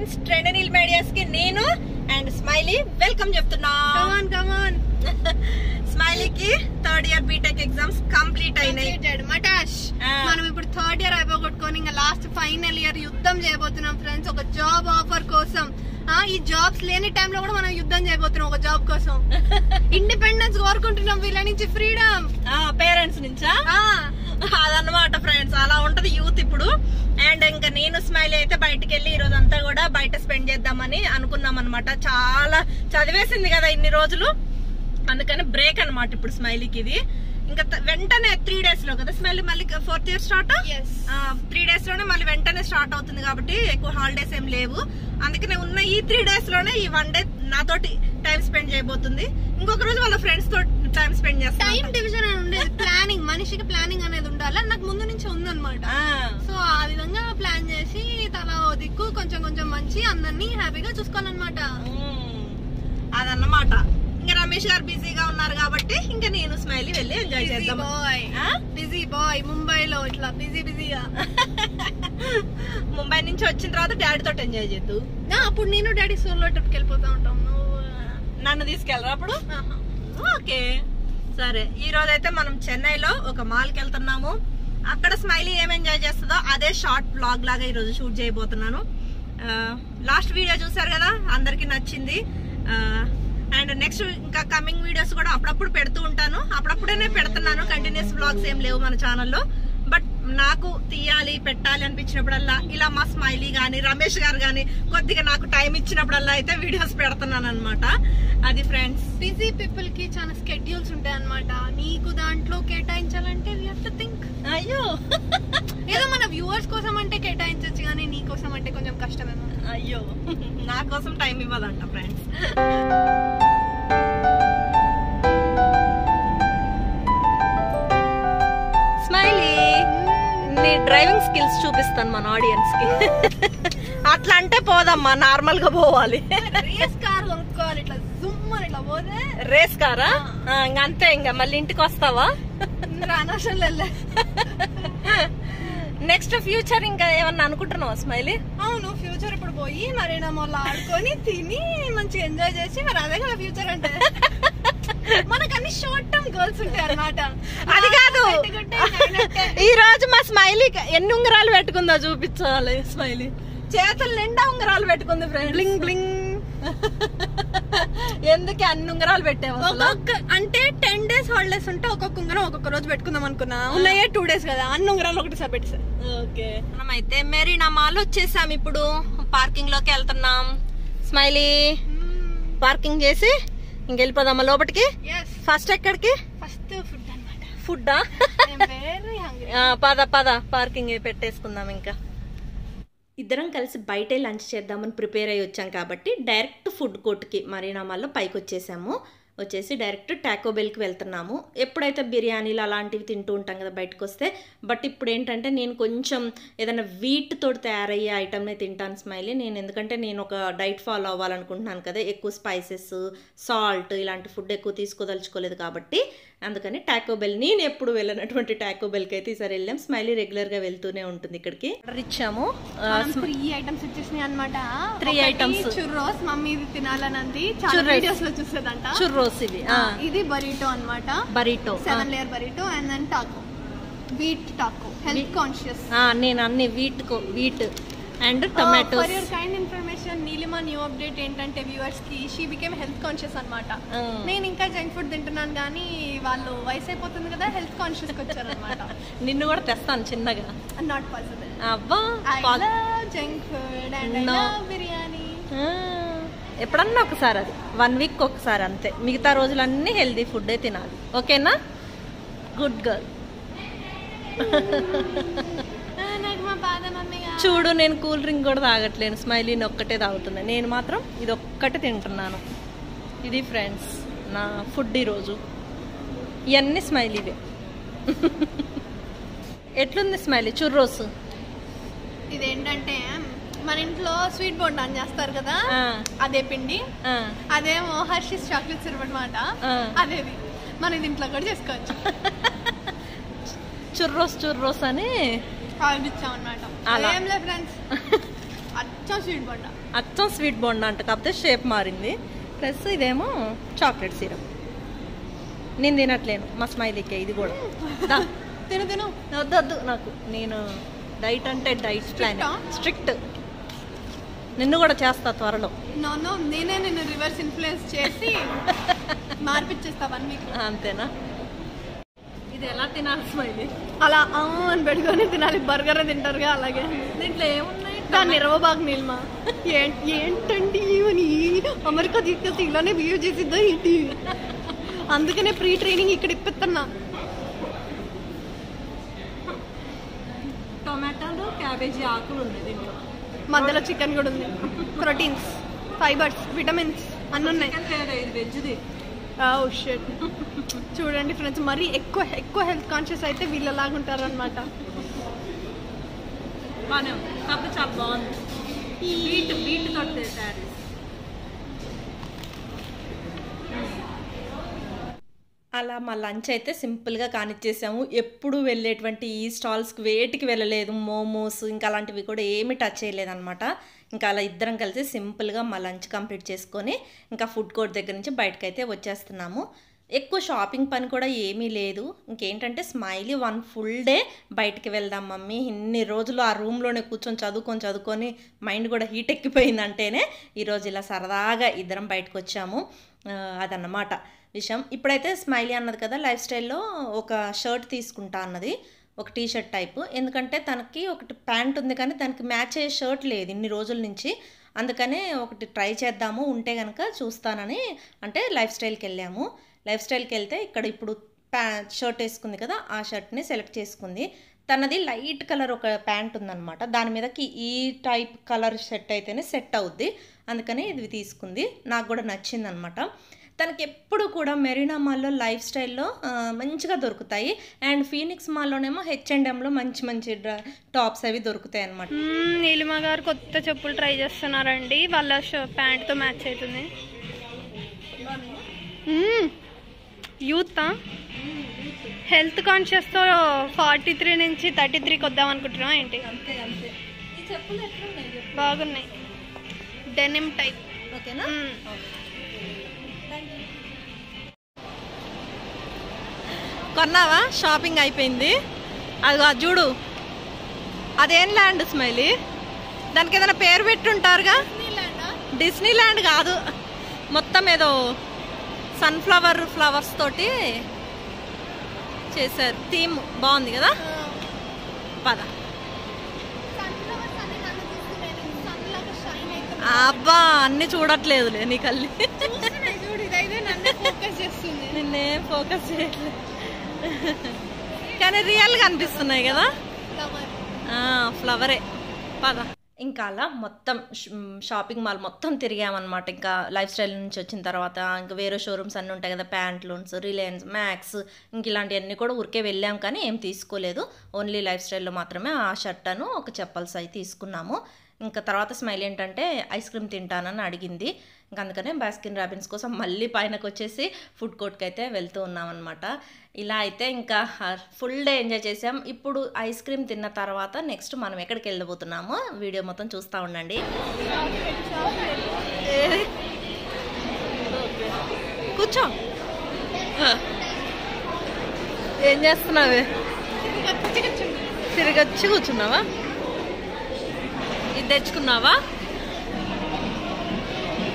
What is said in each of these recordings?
Friends, ట్రెండనీల్ medias కి నేను and Smiley welcome చెప్తున్నా. కమాన్ స్మైలీకి third year BTech exams complete అయినాయి. మటాష్ మనం ఇప్పుడు థర్డ్ ఇయర్ అయిపోగొట్టుకొని ఇంకా లాస్ట్ ఫైనల్ ఇయర్ యుద్ధం చేయబోతున్నాం ఫ్రెండ్స్, ఒక జాబ్ ఆఫర్ కోసం. ఈ జాబ్స్ లేని టైంలో కూడా మనం యుద్ధం చేయబోతున్నాం ఒక జాబ్ కోసం. ఇండిపెండెన్స్ కోరుకుంటున్నాం, వీళ్ళ నుంచి ఫ్రీడమ్, పేరెంట్స్ నుంచా అదన్నమాట ఫ్రెండ్స్. అలా ఉంటది యూత్ ఇప్పుడు. అండ్ ఇంకా నేను స్మైలీ అయితే బయటకు వెళ్ళి ఈ రోజు అంతా కూడా బయట స్పెండ్ చేద్దామని అనుకున్నాం అనమాట. చాలా చదివేసింది కదా ఇన్ని రోజులు, అందుకని బ్రేక్ అనమాట ఇప్పుడు స్మైలీకి. ఇది ఇంకా వెంటనే 3 days లో కదా స్మైలీ మళ్ళీ 4th year స్టార్ట్. 3 days లోనే మళ్ళీ వెంటనే స్టార్ట్ అవుతుంది కాబట్టి ఎక్కువ హాలిడేస్ ఏం లేవు. అందుకనే ఉన్న ఈ 3 days లోనే ఈ 1 day నాతోటి టైం స్పెండ్ చేయబోతుంది. ఇంకొక రోజు వాళ్ళ ఫ్రెండ్స్ తోటి టైం స్పెండ్ చేస్తాం. టైం డివిజన్ అని ఉండేది, ప్లానింగ్, మనిషికి ప్లానింగ్ అనేది ఉండాలి. నాకు ముందు నుంచి ఉందన్నమాట. సో ఆ విధంగా ప్లాన్ చేసి తల దిక్కు కొంచెం కొంచెం మంచి అందరినీ హ్యాపీగా చూసుకోవాలన్నమాట. అదన్నమాట. ఇంకా రమేష్ గారు బిజీగా ఉన్నారు కాబట్టి ఇంకా నేను స్మైలీ వెళ్ళి ఎంజాయ్ చేద్దాం. బిజీ బాయ్ ముంబైలో ఇట్లా బిజీగా. ముంబై నుంచి వచ్చిన తర్వాత డాడీ తోటి ఎంజాయ్ చేద్దు. అప్పుడు నేను డాడీ సోలో ట్రిప్ కి వెళ్ళిపోతా ఉంటాం. నన్ను తీసుకెళ్ళరా అప్పుడు? ఓకే సరే. ఈ రోజు అయితే మనం చెన్నైలో ఒక మాల్ కి వెళ్తున్నాము. అక్కడ స్మైలీ ఏం ఎంజాయ్ చేస్తుందో అదే షార్ట్ బ్లాగ్ లాగా ఈ రోజు షూట్ చేయబోతున్నాను. లాస్ట్ వీడియో చూసారు కదా, అందరికి నచ్చింది. అండ్ నెక్స్ట్ ఇంకా కమింగ్ వీడియోస్ కూడా అప్పుడప్పుడు పెడుతూ ఉంటాను. అప్పుడప్పుడే పెడుతున్నాను, కంటిన్యూస్ బ్లాగ్స్ ఏం లేవు మన ఛానల్లో. బట్ నాకు తీయాలి పెట్టాలి అనిపించినప్పుడల్లా ఇలా మా స్మైలీ గానీ రమేష్ గారు గానీ కొద్దిగా నాకు టైం ఇచ్చినప్పుడల్లా అయితే వీడియోస్ పెడుతున్నాను అనమాట. అది ఫ్రెండ్స్, బిజీ పీపుల్ కి చాలా స్కెడ్యూల్స్ ఉంటాయి అనమాట. నీకు దాంట్లో కేటాయించాలంటే వి హావ్ టు థింక్. అయ్యో ఏదో మన వ్యూవర్స్ కోసం అంటే కేటాయించచ్చు, కానీ నీ కోసం అంటే కొంచెం కష్టమేమో. అయ్యో నా కోసం టైం ఇవ్వాలంట ఫ్రెండ్స్. స్మైలీ, నీ డ్రైవింగ్ స్కిల్స్ చూపిస్తాను మన ఆడియన్స్ కి. అట్లా అంటే పోదమ్మా, నార్మల్ గా పోవాలి. రేస్ కార్ కొనుక్కోవాలి, ఇట్లా జుమ్ అని ఇట్లా పోతే. రేస్ కారా? అంతే. ఇంకా మళ్ళీ ఇంటికి వస్తావా? రానవసరం. నెక్స్ట్ ఫ్యూచర్ ఇంకా ఏమన్నా అనుకుంటున్నావా స్మైలీ? అవును, ఫ్యూచర్ ఇప్పుడు పోయి మరీనా మాల్ ఆడుకొని తిని మంచిగా ఎంజాయ్ చేసి, మరి అదే కదా ఫ్యూచర్ అంటే. మనకు అన్ని షార్ట్ టర్మ్ గోల్స్ ఉంటాయి అన్నమాట. అది కాదు, ఈ రోజు మా స్మైలీ ఎన్ని ఉంగరాలు పెట్టుకుందో చూపించాలి. స్మైలీ చేతులు నిండా ఉంగరాలు పెట్టుకుంది ఫ్రెండ్. Bling bling. ఎందుకు అన్ని ఉంగరాలు పెట్టావు? అంటే 10 days హాలిడేస్ ఉంటే ఒక్కొక్క ఉంగరం ఒక్కొక్క రోజు పెట్టుకుందాం అనుకున్నా. ఉన్నాయే 2 days కదా, అన్ని ఉంగరాలు ఒకటిసారి పెట్టేసా. ఓకే, మనమైతే మెరీనా మాల్ వచ్చేసాం. ఇప్పుడు పార్కింగ్ లోకి వెళ్తున్నాం. స్మైలీ పార్కింగ్ చేసి ఇంకెళ్ళిపోదామా లోపలికి? ఫస్ట్ ఎక్కడికి? ఫస్ట్ ఫుడ్ అన్నమాట. ఫుడ్డా? పద పద పార్కింగ్ పెట్టేసుకుందాం. ఇంకా ఇద్దరం కలిసి బయటే లంచ్ చేద్దామని ప్రిపేర్ అయ్యి వచ్చాం కాబట్టి డైరెక్ట్ ఫుడ్ కోర్ట్కి మరీనా మాల్లో పైకి వచ్చేసి డైరెక్ట్ టాకో బెల్కి వెళ్తున్నాము. ఎప్పుడైతే బిర్యానీలు అలాంటివి తింటూ ఉంటాం కదా బయటకు వస్తే. బట్ ఇప్పుడు ఏంటంటే నేను కొంచెం ఏదైనా వీటితో తయారయ్యే ఐటమ్నే తింటాను స్మైలీ. ఎందుకంటే నేను ఒక డైట్ ఫాలో అవ్వాలనుకుంటున్నాను కదా, ఎక్కువ స్పైసెస్, సాల్ట్ ఇలాంటి ఫుడ్ ఎక్కువ తీసుకోదలుచుకోలేదు కాబట్టి అందుకని టాకో బెల్, నేను ఎప్పుడు వెళ్ళినటువంటి టాకో బెల్కి అయితే ఈసారి వెళ్ళాం. స్మైలీ రెగ్యులర్గా వెళ్తూనే ఉంటుంది ఇక్కడికి. ఆర్డర్ ఇచ్చాము. 3 items వచ్చేసినాయి అనమాట. 3 items. చుర్రోస్, మమ్మీ ఇది తినాలనంది, చాలా వీడియోస్ లో చూసేదంట. చుర్రోస్ ఇవి. ఇది బరీటో అన్నమాట. Burrito 7 layer burrito. And then taco, wheat taco, health conscious. నేను అన్ని wheat and tomatoes. For your kind information, Neelima new update ఏంటంటే వ్యూవర్స్ కి, షీ బికేమ్ హెల్త్ కాన్షియస్ అన్నమాట. నేను ఇంకా జంక్ ఫుడ్ తింటున్నాను కానీ వాళ్ళు వయసు అయిపోతుంది కదా, హెల్త్ కాన్షియస్ కి వచ్చారనమాట. నిన్ను కూడా తెస్తాను చిన్నగా. Not possible. అబ్బా, I love junk food and I love biryani. ఎప్పుడన్నా ఒకసారి, అది 1 week ఒకసారి అంతే. మిగతా రోజులన్నీ హెల్దీ ఫుడ్డే తినాలి. ఓకేనా? Good girl. చూడు, నేను కూల్ డ్రింక్ కూడా తాగట్లేను, స్మైలీని ఒక్కటే తాగుతున్నా. నేను మాత్రం ఇది ఒక్కటే తింటున్నాను. ఇది ఫ్రెండ్స్ నా ఫుడ్ ఈరోజు. ఇవన్నీ స్మైలీవే. ఎట్లుంది స్మైలీ చుర్రోస్? ఇదేంటంటే మన ఇంట్లో స్వీట్ బోండా అని చేస్తారు కదా, అదే పిండి. అదేమో హర్షీస్ చాక్లెట్ సిరప్ అన్నమాట. అదేది మనం ఇది ఇంట్లో కూడా చేసుకోవచ్చు. చుర్రోస్ అని ఆర్డర్ ఇచ్చాం అన్నమాట. ఏం లేదు ఫ్రెండ్స్, అచ్చం స్వీట్ బోండా అంట, కాకపోతే షేప్ మారింది. ప్లస్ ఇదేమో చాక్లెట్ సిరప్. నేను తినట్లేను, మా స్మైలీకే ఇది కూడా. తిను వద్దు నాకు, నేను డైట్ అంటే డైట్ ప్లాన్ స్ట్రిక్ట్. నిన్ను కూడా చేస్తా త్వరలో. నేనే నిన్ను రివర్స్ ఇన్ఫ్లుయెన్స్ చేసి మార్పిచ్చేస్తా 1 వీక్. అంతేనా? ఇది ఎలా తినాలి స్మైలీ? అలా అని పెట్టుకొని తినాలి. బర్గర్ తింటారుగా అలాగే. దీంట్లో ఏమున్నాయి? దాన్ని నిర్వబాగ్ నీల్మా ఏంటండి అని అమెరికా తీసుకొచ్చి ఇలానే బిహేవ్ చేసిద్దా ఏంటి? అందుకనే ప్రీ ట్రైనింగ్ ఇక్కడ ఇప్పిస్తున్నా. టొమాటోలు, క్యాబేజీ ఆకులు ఉన్నాయి దీంట్లో, మధ్యలో చికెన్ కూడా ఉంది. ప్రోటీన్స్, ఫైబర్స్, విటమిన్స్ అన్నీ ఉన్నాయి. వెజ్ది. షిట్. చూడండి ఫ్రెండ్స్, మరీ ఎక్కువ హెల్త్ కాన్షియస్ అయితే వీళ్ళలాగా ఉంటారు అనమాట. బాగానే ఉంది, కాకపోతే చాలా బాగుంది. బీట్ తోటి తయారు. అలా మా లంచ్ అయితే సింపుల్గా కానిచ్చేసాము. ఎప్పుడు వెళ్ళేటువంటి ఈ స్టాల్స్కి వేటికి వెళ్ళలేదు. మోమోస్ ఇంకా అలాంటివి కూడా ఏమి టచ్ చేయలేదన్నమాట. ఇంకా అలా ఇద్దరం కలిసి సింపుల్గా మా లంచ్ కంప్లీట్ చేసుకొని ఇంకా ఫుడ్ కోర్ట్ దగ్గర నుంచి బయటకైతే వచ్చేస్తున్నాము. ఎక్కువ షాపింగ్ పని కూడా ఏమీ లేదు. ఇంకేంటంటే స్మైలీ 1 ఫుల్ డే బయటికి వెళ్దాం మమ్మీ, ఇన్ని రోజులు ఆ రూమ్లోనే కూర్చొని చదువుకొని మైండ్ కూడా హీట్ ఎక్కిపోయిందంటేనే ఈరోజు ఇలా సరదాగా ఇద్దరం బయటకు వచ్చాము. అదన్నమాట విషయం. ఇప్పుడైతే స్మైలీ అన్నది కదా లైఫ్ స్టైల్లో ఒక షర్ట్ తీసుకుంటా అన్నది, ఒక టీషర్ట్ టైపు. ఎందుకంటే తనకి ఒకటి ప్యాంట్ ఉంది కానీ దానికి మ్యాచ్ అయ్యే షర్ట్ లేదు ఇన్ని రోజుల నుంచి. అందుకనే ఒకటి ట్రై చేద్దాము, ఉంటే కనుక చూస్తానని అంటే లైఫ్ స్టైల్కి వెళ్ళాము. లైఫ్ స్టైల్కి వెళ్తే ఇక్కడ ఇప్పుడు షర్ట్ వేసుకుంది కదా, ఆ షర్ట్ని సెలెక్ట్ చేసుకుంది. తనది లైట్ కలర్ ఒక ప్యాంట్ ఉందన్నమాట, దాని మీదకి ఈ టైప్ కలర్ సెట్ అయితేనే సెట్ అవుద్ది. అందుకని ఇది తీసుకుంది, నాకు కూడా నచ్చింది అనమాట. తనకి ఎప్పుడు కూడా మెరీనా మాల్లో లైఫ్ స్టైల్లో మంచిగా దొరుకుతాయి. అండ్ ఫీనిక్స్ మాల్లోనేమో H&Mలో మంచి టాప్స్ అవి దొరుకుతాయి అనమాట. నీలిమ గారు కొత్త చెప్పులు ట్రై చేస్తున్నారండి, వాళ్ళ ప్యాంట్తో మ్యాచ్ అవుతుంది. యూత్ హెల్త్ కాన్షియస్తో 43 నుంచి 33కి వద్దాం అనుకుంటున్నాం ఏంటి? బాగున్నాయి, డెనిమ్ టైప్. ఓకేనా? కొన్నావా? షాపింగ్ అయిపోయింది. అది చూడు, అదేం ల్యాండ్ స్మైలీ? దానికి ఏదైనా పేరు పెట్టుంటారుగా. డిస్నీ ల్యాండ్ కాదు, మొత్తం ఏదో ఫ్లవర్స్ తోటి చేశారు. థీమ్ బాగుంది కదా. పద. అబ్బా అన్ని చూడట్లేదులే నీ కళ్ళి, నిన్నేం ఫోకస్ చేయట్లేదు కానీ రియల్గా అనిపిస్తున్నాయి కదా. ఫ్లవరే. పద. ఇంకా అలా మొత్తం షాపింగ్ మాల్ మొత్తం తిరిగామన్నమాట. ఇంకా లైఫ్ స్టైల్ నుంచి వచ్చిన తర్వాత ఇంకా వేరే షోరూమ్స్ అన్నీ ఉంటాయి కదా, ప్యాంట్లూన్స్, రిలయన్స్, మ్యాక్స్, ఇంక ఇలాంటివన్నీ కూడా ఊరికే వెళ్ళాం కానీ ఏం తీసుకోలేదు. ఓన్లీ లైఫ్ స్టైల్లో మాత్రమే ఆ షర్ట్ అను ఒక చెప్పల్స్ అవి తీసుకున్నాము. ఇంకా తర్వాత స్మైల్ ఏంటంటే ఐస్ క్రీమ్ తింటానని అడిగింది. ఇంకా అందుకనే బాస్కిన్ రాబిన్స్ కోసం మళ్ళీ పైనకు వచ్చేసి ఫుడ్ కోర్ట్కి అయితే వెళ్తూ ఉన్నామన్నమాట. ఇలా అయితే ఇంకా ఫుల్ డే ఎంజాయ్ చేసాం. ఇప్పుడు ఐస్ క్రీమ్ తిన్న తర్వాత నెక్స్ట్ మనం ఎక్కడికి వెళ్ళబోతున్నామో వీడియో మొత్తం చూస్తూ ఉండండి. కూర్చో. ఏం చేస్తున్నావే? తిరిగొచ్చి కూర్చున్నావా? ఇది తెచ్చుకున్నావా?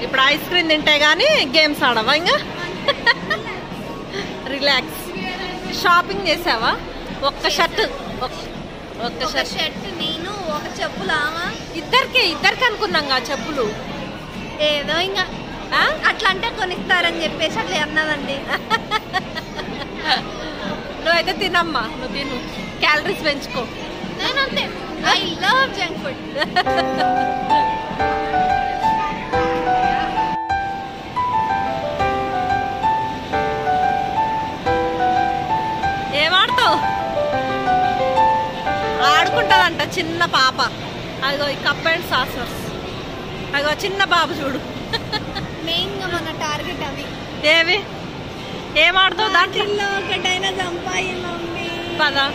ఇప్పుడు ఐస్ క్రీమ్ తింటే కానీ గేమ్స్ ఆడవా? ఇంకా రిలాక్స్. షాపింగ్ చేసావా? ఒక్క షర్ట్ నేను ఒక చెప్పులు ఇద్దరికి అనుకున్నాం చెప్పులు. ఏదో ఇంకా అట్లా అంటే కొనిస్తారని చెప్పేసి అట్లా అన్నదండి. నువ్వైతే తినమ్మా, నువ్వు తిను, క్యాలరీస్ పెంచుకో. నేను అంతే, ఐ లవ్ జంక్ ఫుడ్. ఏమాడతావు? ఆడుకుంటుందంట చిన్న పాప. అదిగో ఈ కప్ అండ్ సాసర్స్. అదిగో చిన్న బాబు చూడు. మెయిన్గా మన టార్గెట్ అవి. ఏవి? ఏమాడతావు? దాంట్లో ఒకటైనా చంపాయి మమ్మీ. పదా.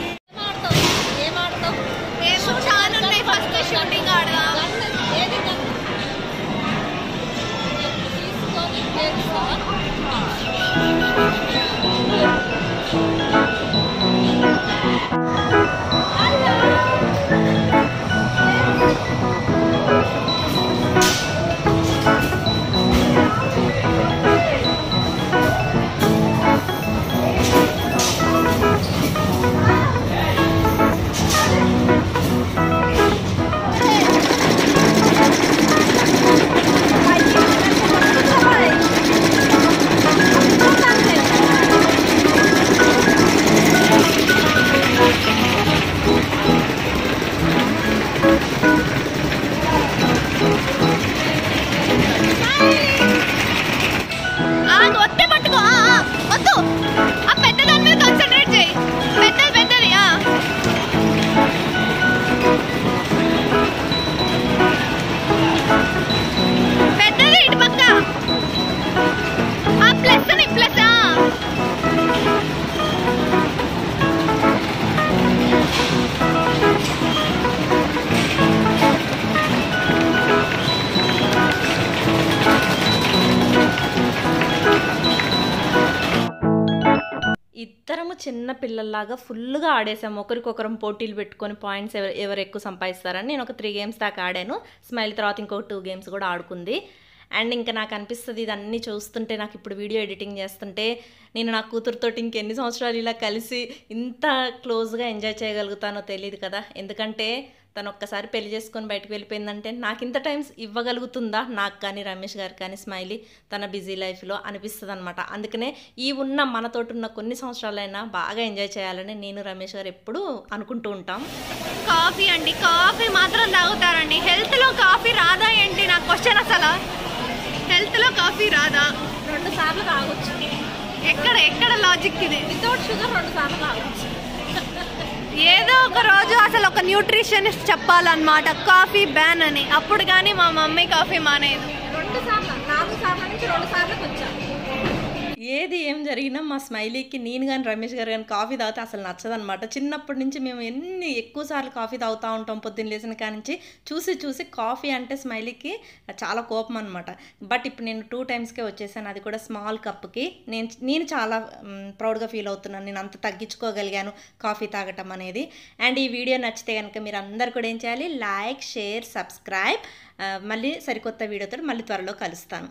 ఏమాడతావు? ఏమో చాలా ఉన్నాయి. ఫస్ట్ షూటింగ్ ఆడదా? ఇద్దరము చిన్న పిల్లల్లాగా ఫుల్గా ఆడేసాము, ఒకరికొకరం పోటీలు పెట్టుకొని పాయింట్స్ ఎవరు ఎక్కువ సంపాదిస్తారని. నేను ఒక 3 గేమ్స్ దాకా ఆడాను, స్మైల్ తర్వాత ఇంకో 2 గేమ్స్ కూడా ఆడుకుంది. అండ్ ఇంకా నాకు అనిపిస్తుంది ఇదన్నీ చూస్తుంటే, నాకు ఇప్పుడు వీడియో ఎడిటింగ్ చేస్తుంటే నేను నా కూతురుతోటి ఇంకెన్ని సంవత్సరాలు ఇలా కలిసి ఇంత క్లోజ్గా ఎంజాయ్ చేయగలుగుతానో తెలియదు కదా. ఎందుకంటే తను ఒక్కసారి పెళ్లి చేసుకొని బయటకు వెళ్ళిపోయిందంటే నాకు ఇంత టైమ్స్ ఇవ్వగలుగుతుందా నాకు కానీ రమేష్ గారు కానీ స్మైలీ తన బిజీ లైఫ్లో అనిపిస్తుంది అనమాట. అందుకనే ఈ మనతోటి ఉన్న కొన్ని సంవత్సరాలైనా బాగా ఎంజాయ్ చేయాలని నేను రమేష్ గారు ఎప్పుడూ అనుకుంటూ ఉంటాం. కాఫీ అండి, కాఫీ మాత్రం తాగుతారండి. హెల్త్లో కాఫీ రాదా ఏంటి నా క్వశ్చన్. అసలు హెల్త్లో కాఫీ రాదా? 2 సార్లు తాగొచ్చు. ఎక్కడ లాజిక్ ఇది? వితౌట్ షుగర్ 2 సార్లు తాగొచ్చు. ఏదో ఒక రోజు అసలు ఒక న్యూట్రిషనిస్ట్ చెప్పాలన్నమాట కాఫీ బ్యాన్ అని, అప్పుడు కానీ మా మమ్మీ కాఫీ మానేది. 2 సార్లు 4 సార్ల నుంచి 2 సార్లకు వచ్చా. ఏది ఏం జరిగినా మా స్మైలీకి నేను కానీ రమేష్ గారు కానీ కాఫీ తాగితే అసలు నచ్చదనమాట. చిన్నప్పటి నుంచి మేము ఎక్కువ సార్లు కాఫీ తాగుతూ ఉంటాం. పొద్దున్న లేచిన కానించి చూసి కాఫీ అంటే స్మైలీకి చాలా కోపం అనమాట. బట్ ఇప్పుడు నేను 2 టైమ్స్కే వచ్చేసాను, అది కూడా స్మాల్ కప్కి. నేను చాలా ప్రౌడ్గా ఫీల్ అవుతున్నాను, నేను అంత తగ్గించుకోగలిగాను కాఫీ తాగటం అనేది. అండ్ ఈ వీడియో నచ్చితే కనుక మీరు అందరు కూడా ఏం చేయాలి, లైక్, షేర్, సబ్స్క్రైబ్. మళ్ళీ సరికొత్త వీడియోతో మళ్ళీ త్వరలో కలుస్తాను.